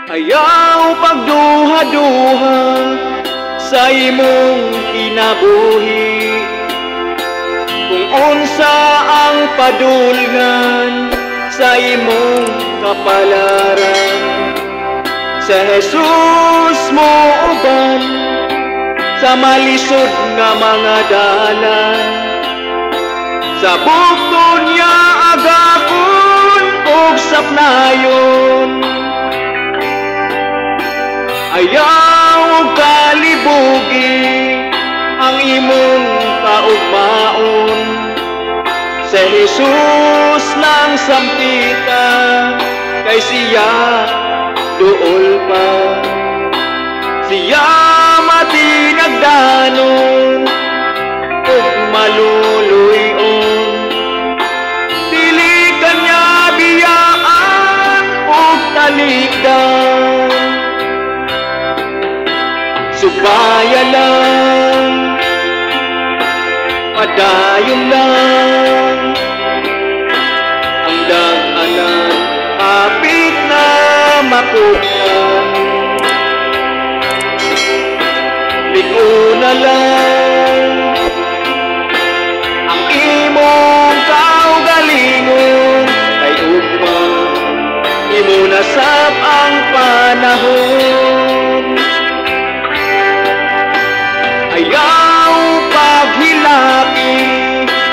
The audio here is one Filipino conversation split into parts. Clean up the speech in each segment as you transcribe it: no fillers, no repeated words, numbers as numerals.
Ayaw pagduha-duha sa imong kinabuhi, kung unsa ang padulngan sa imong kapalaran. Sa Jesus mo uban sa malisod nga mga dalan, sa bukod niya agakon ug sapnayon. Ayaw kalibugi ang imong kaugmaon, sa Jesus lang sampita, kay siya duol pa. Siya matinagdanon ug maluluyon, dili kanya biyaan ug talikdan. Subaya lang, padayon lang, ang dag-anan hapit na makutan. Ligo na lang ang imong kaugalingon, kay ugma imo nasab ang panahon. Ayaw paghilaki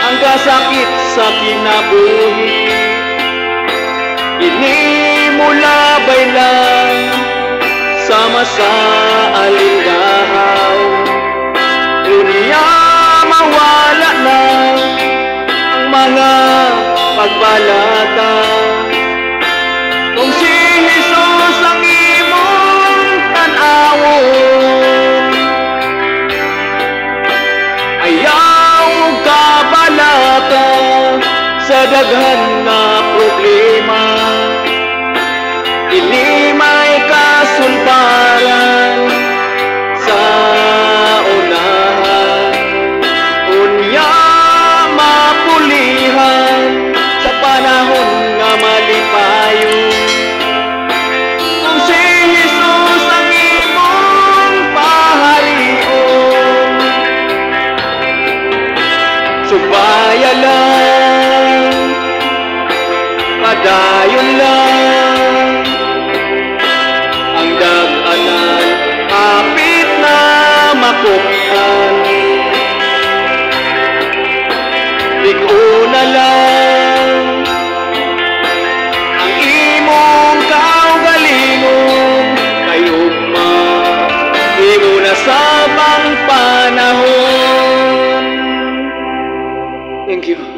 ang kasakit sa kinabuhi, ini mula baylan sama sa alingahaw. Dunia mawala na ang mga pagbalata, kung si Jesus ang imong tan-awon. Ayaw kabalata sa daghan na problema, ini may kasulbaran sa unahan. Unya mapulihan sa panahon nga malipayon, kung si Jesus ang imong paharion. Subaya lang, padayon lang, ang dag-anan hapit na makutan. Ligo na lang ang imong kaugalingon, kay ugma imo nasab ang panahon. Thank you.